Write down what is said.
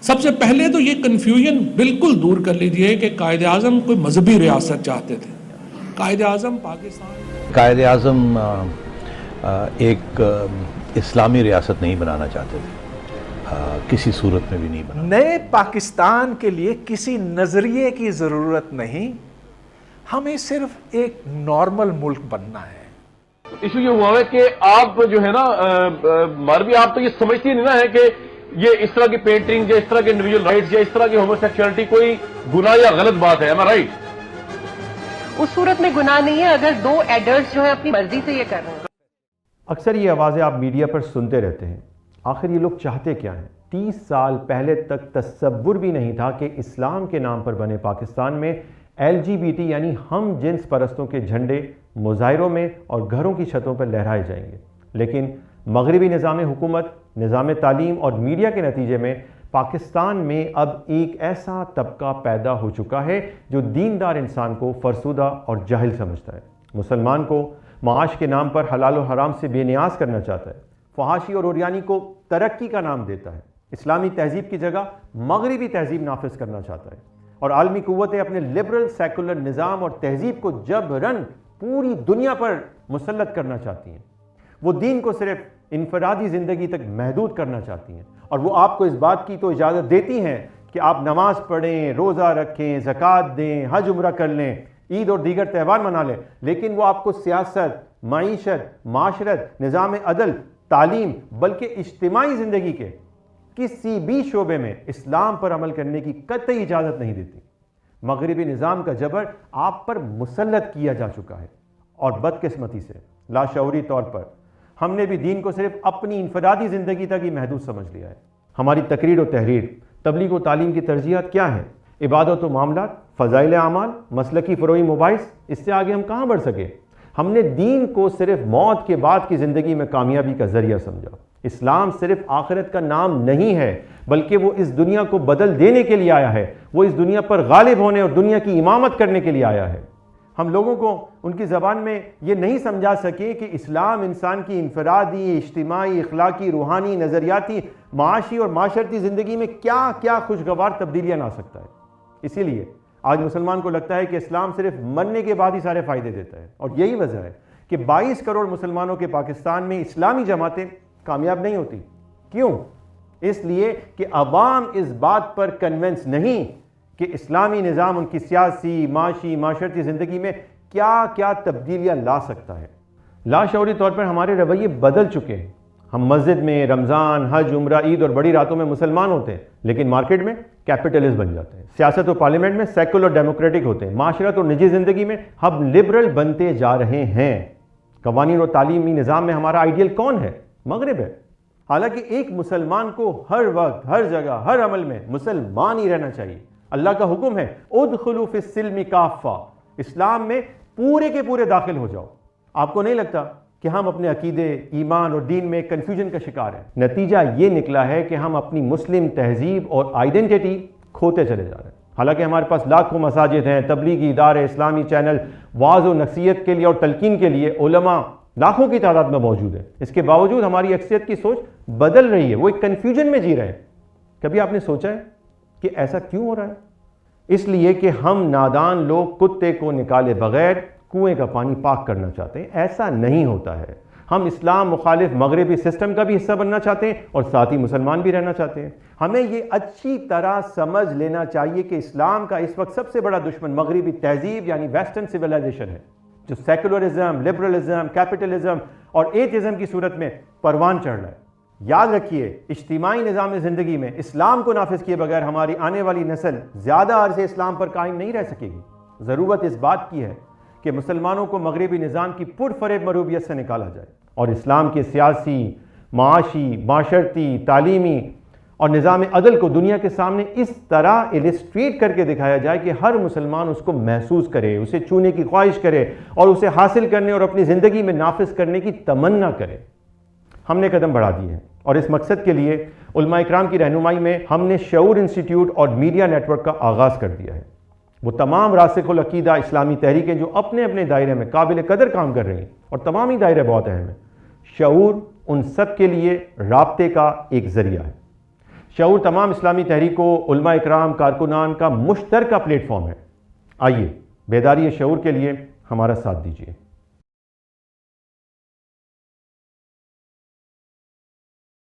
سب سے پہلے تو یہ کنفیوژن بالکل دور کر لیجئے کہ قائد اعظم کوئی مذہبی ریاست چاہتے تھے. قائد اعظم قائد اعظم ایک اسلامی ریاست نہیں بنانا چاہتے تھے، کسی صورت میں بھی نہیں بنا. نئے پاکستان کے لیے کسی نظریے کی ضرورت نہیں، ہمیں صرف ایک نارمل ملک بننا ہے. ایشو یہ ہوا ہے کہ آپ جو ہے نا مروی، آپ تو یہ سمجھتی نہیں نا ہے کہ یہ اس طرح کی پینٹنگ یا اس طرح کے انڈیویجول رائٹس یا اس طرح کی ہومو سیکچولیٹی کوئی گناہ یا غلط بات ہے. ایم آئی رائٹ؟ اس صورت میں گناہ نہیں ہے اگر دو ایڈلٹس جو ہیں اپنی مرضی سے یہ کر رہے ہیں. اکثر یہ آوازیں آپ میڈیا پر سنتے رہتے ہیں، آخر یہ لوگ چاہتے کیا ہیں؟ 30 سال پہلے تک تصور بھی نہیں تھا کہ اسلام کے نام پر بنے پاکستان میں LGBT یعنی ہم جنس پرستوں کے جھنڈے مظاہروں میں اور گھروں کی چھتوں پر لہرائے جائیں گے. لیکن مغربی نظام حکومت، نظام تعلیم اور میڈیا کے نتیجے میں پاکستان میں اب ایک ایسا طبقہ پیدا ہو چکا ہے جو دیندار انسان کو فرسودہ اور جاہل سمجھتا ہے، مسلمان کو معاش کے نام پر حلال و حرام سے بے نیاز کرنا چاہتا ہے، فحاشی اور عریانی کو ترقی کا نام دیتا ہے، اسلامی تہذیب کی جگہ مغربی تہذیب نافذ کرنا چاہتا ہے، اور عالمی قوتیں اپنے لبرل سیکولر نظام اور تہذیب کو جبراً پوری دنیا پر مسلط کرنا چاہتی ہیں. وہ دین کو صرف انفرادی زندگی تک محدود کرنا چاہتی ہیں، اور وہ آپ کو اس بات کی تو اجازت دیتی ہیں کہ آپ نماز پڑھیں، روزہ رکھیں، زکوٰۃ دیں، حج عمرہ کر لیں، عید اور دیگر تہوار منا لیں، لیکن وہ آپ کو سیاست، معیشت، معاشرت، نظام عدل، تعلیم بلکہ اجتماعی زندگی کے کسی بھی شعبے میں اسلام پر عمل کرنے کی قطعی اجازت نہیں دیتی. مغربی نظام کا جبر آپ پر مسلط کیا جا چکا ہے، اور بدقسمتی سے لاشعوری طور پر ہم نے بھی دین کو صرف اپنی انفرادی زندگی تک ہی محدود سمجھ لیا ہے. ہماری تقریر و تحریر، تبلیغ و تعلیم کی ترجیحات کیا ہیں؟ عبادت و معاملات، فضائل اعمال، مسلکی فروعی مباحث، اس سے آگے ہم کہاں بڑھ سکے؟ ہم نے دین کو صرف موت کے بعد کی زندگی میں کامیابی کا ذریعہ سمجھا. اسلام صرف آخرت کا نام نہیں ہے، بلکہ وہ اس دنیا کو بدل دینے کے لیے آیا ہے. وہ اس دنیا پر غالب ہونے اور دنیا کی امامت کرنے کے لیے آیا ہے. ہم لوگوں کو ان کی زبان میں یہ نہیں سمجھا سکے کہ اسلام انسان کی انفرادی، اجتماعی، اخلاقی، روحانی، نظریاتی، معاشی اور معاشرتی زندگی میں کیا کیا خوشگوار تبدیلیاں لا سکتا ہے. اسی لیے آج مسلمان کو لگتا ہے کہ اسلام صرف مرنے کے بعد ہی سارے فائدے دیتا ہے، اور یہی وجہ ہے کہ 22 کروڑ مسلمانوں کے پاکستان میں اسلامی جماعتیں کامیاب نہیں ہوتی. کیوں؟ اس لیے کہ عوام اس بات پر کنونس نہیں کہ اسلامی نظام ان کی سیاسی، معاشی، معاشرتی زندگی میں کیا کیا تبدیلیاں لا سکتا ہے. لاشعوری طور پر ہمارے رویے بدل چکے ہیں. ہم مسجد میں رمضان، حج، عمرہ، عید اور بڑی راتوں میں مسلمان ہوتے ہیں، لیکن مارکیٹ میں کیپٹلسٹ بن جاتے ہیں. سیاست و پارلیمنٹ میں سیکولر ڈیموکریٹک ہوتے ہیں. معاشرت اور نجی زندگی میں ہم لبرل بنتے جا رہے ہیں. قوانین اور تعلیمی نظام میں ہمارا آئیڈیل کون ہے؟ مغرب ہے. حالانکہ ایک مسلمان کو ہر وقت، ہر جگہ، ہر عمل میں مسلمان ہی رہنا چاہیے. اللہ کا حکم ہے ادخلوا فی السلم کافہ، اسلام میں پورے کے پورے داخل ہو جاؤ. آپ کو نہیں لگتا کہ ہم اپنے عقیدے، ایمان اور دین میں کنفیوژن کا شکار ہیں؟ نتیجہ یہ نکلا ہے کہ ہم اپنی مسلم تہذیب اور آئیڈینٹی کھوتے چلے جا رہے ہیں. حالانکہ ہمارے پاس لاکھوں مساجد ہیں، تبلیغی ادارے، اسلامی چینل، وعظ و نصیحت کے لیے اور تلقین کے لیے علماء لاکھوں کی تعداد میں موجود ہیں. اس کے باوجود ہماری اکثریت کی سوچ بدل رہی ہے. وہ ایک کنفیوژن میں جی رہے ہیں. کبھی آپ نے سوچا ہے کہ ایسا کیوں ہو رہا ہے؟ اس لیے کہ ہم نادان لوگ کتے کو نکالے بغیر کنویں کا پانی پاک کرنا چاہتے ہیں. ایسا نہیں ہوتا ہے. ہم اسلام مخالف مغربی سسٹم کا بھی حصہ بننا چاہتے ہیں اور ساتھ ہی مسلمان بھی رہنا چاہتے ہیں. ہمیں یہ اچھی طرح سمجھ لینا چاہیے کہ اسلام کا اس وقت سب سے بڑا دشمن مغربی تہذیب یعنی ویسٹرن سویلائزیشن ہے، جو سیکولرزم، لبرلزم، کیپٹلزم اور ایتھزم کی صورت میں پروان چڑھ رہا ہے. یاد رکھیے، اجتماعی نظام زندگی میں اسلام کو نافذ کیے بغیر ہماری آنے والی نسل زیادہ عرصے اسلام پر قائم نہیں رہ سکے گی. ضرورت اس بات کی ہے کہ مسلمانوں کو مغربی نظام کی پرفریب مروبیت سے نکالا جائے اور اسلام کے سیاسی، معاشی، معاشرتی، تعلیمی اور نظام عدل کو دنیا کے سامنے اس طرح السٹریٹ کر کے دکھایا جائے کہ ہر مسلمان اس کو محسوس کرے، اسے چھونے کی خواہش کرے اور اسے حاصل کرنے اور اپنی زندگی میں نافذ کرنے کی تمنا کرے. ہم نے قدم بڑھا دیے ہیں اور اس مقصد کے لیے علماء اکرام کی رہنمائی میں ہم نے شعور انسٹیٹیوٹ اور میڈیا نیٹ ورک کا آغاز کر دیا ہے. وہ تمام راسخ العقیدہ اسلامی تحریکیں جو اپنے اپنے دائرے میں قابل قدر کام کر رہی ہیں، اور تمام ہی دائرے بہت اہم ہیں. شعور ان سب کے لیے رابطے کا ایک ذریعہ ہے. شعور تمام اسلامی تحریکوں، علماء اکرام، کارکنان کا مشترکہ پلیٹ فارم ہے۔ آئیے بیداری شعور کے لیے ہمارا ساتھ دیجیے۔